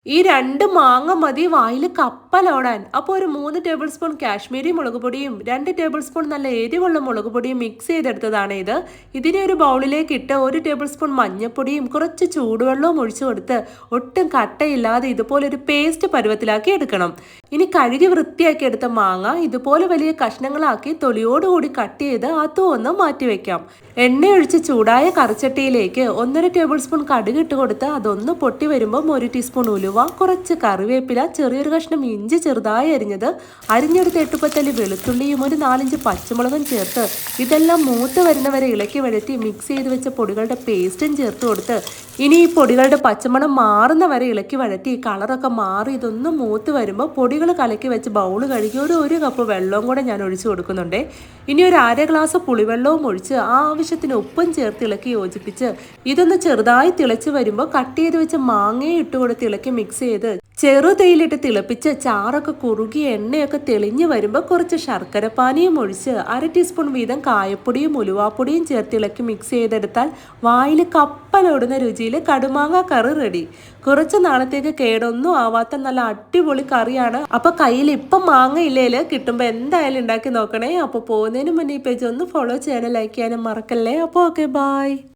ഈ 2 മാങ്ങ മതി വായിൽ കപ്പലോടാൻ. അപ്പോൾ ഒരു 3 ടേബിൾ സ്പൂൺ കാശ്മീരി മുളക് പൊടിയും 2 ടേബിൾ സ്പൂൺ നല്ല എരിവുള്ള മുളക് പൊടിയും മിക്സ് ചെയ്തെടുത്തതാണ് ഇത്. ഇതിനെ ഒരു ബൗളിലേക്ക് ഇട്ട് 1 ടേബിൾ സ്പൂൺ മഞ്ഞൾപ്പൊടിയും കുറച്ച് ചൂടുവെള്ളവും ഒഴിച്ചു കൊടുത്ത് ഒട്ടും കട്ടയില്ലാതെ ഇതുപോലെ ഒരു പേസ്റ്റ് പരുവത്തിലാക്കി എടുക്കണം. ഇനി കഴുകി വൃത്തിയാക്കി എടുത്ത മാങ്ങ ഇതുപോലെ വലിയ കഷ്ണങ്ങളാക്കി തൊലിയോടുകൂടി കട്ട് ചെയ്ത് അതും ഒന്ന് മാറ്റിവെക്കാം. എണ്ണയൊഴിച്ച് ചൂടായ കറിച്ചട്ടിയിലേക്ക് 1.5 ടേബിൾ സ്പൂൺ കടുക് ഇട്ട് കൊടുത്ത് അതൊന്ന് പൊട്ടി വരുമ്പോൾ 1 ടീസ്പൂൺ ഉലുവ, കുറച്ച് കറിവേപ്പില, ചെറിയൊരു കഷ്ണം ഇഞ്ചി ചെറുതായി അരിഞ്ഞത്, അരിഞ്ഞെടുത്ത 8 തല്ലി വെളുത്തുള്ളിയും ഒരു 4-5 പച്ചമുളകും ചേർത്ത് ഇതെല്ലാം മൂത്ത് വരുന്നവരെ ഇളക്കി വഴറ്റി മിക്സ് ചെയ്ത് വെച്ച പൊടികളുടെ പേസ്റ്റും ചേർത്ത് കൊടുത്ത് ഇനി ഈ പൊടികളുടെ പച്ചമണം മാറുന്ന വരെ ഇളക്കി വഴറ്റി കളറൊക്കെ മാറി ഇതൊന്ന് മൂത്ത് വരുമ്പോൾ പൊടികൾ കലക്കി വെച്ച് ബൗൾ കഴുകി ഒരു കപ്പ് വെള്ളവും കൂടെ ഞാൻ ഒഴിച്ചു കൊടുക്കുന്നുണ്ട്. ഇനി ഒരു 1/2 ഗ്ലാസ് പുളിവെള്ളവും ഒഴിച്ച് ആവശ്യത്തിന് ഉപ്പും ചേർത്ത് ഇളക്കി യോജിപ്പിച്ച് ഇതൊന്ന് ചെറുതായി തിളച്ച് വരുമ്പോൾ കട്ട് ചെയ്ത് വെച്ച് മാങ്ങയും ഇട്ട് കൊടുത്ത് ഇളക്കി മിക്സ് ചെയ്ത് ചെറുതേയിലിട്ട് തിളപ്പിച്ച് ചാറൊക്കെ കുറുകി എണ്ണയൊക്കെ തെളിഞ്ഞു വരുമ്പോൾ കുറച്ച് ശർക്കര പാനിയും ഒഴിച്ച് 1/2 ടീസ്പൂൺ വീതം കായപ്പൊടിയും ഉലുവാപ്പൊടിയും ചേർത്ത് ഇളക്കി മിക്സ് ചെയ്തെടുത്താൽ വായിൽ കപ്പലോടുന്ന രുചിയിൽ കടുമാങ്ങ കറി റെഡി. കുറച്ച് നാളത്തേക്ക് കേടൊന്നും ആവാത്ത നല്ല അടിപൊളി കറിയാണ്. അപ്പോൾ കയ്യിൽ ഇപ്പം മാങ്ങ ഇല്ലേല് കിട്ടുമ്പോൾ എന്തായാലും ഉണ്ടാക്കി നോക്കണേ. അപ്പോൾ പോകുന്നതിന് മുന്നേ ഈ പേജ് ഒന്ന് ഫോളോ ചെയ്യാനും ലൈക്ക് ചെയ്യാനും മറക്കല്ലേ. അപ്പോൾ ഓക്കെ, ബൈ.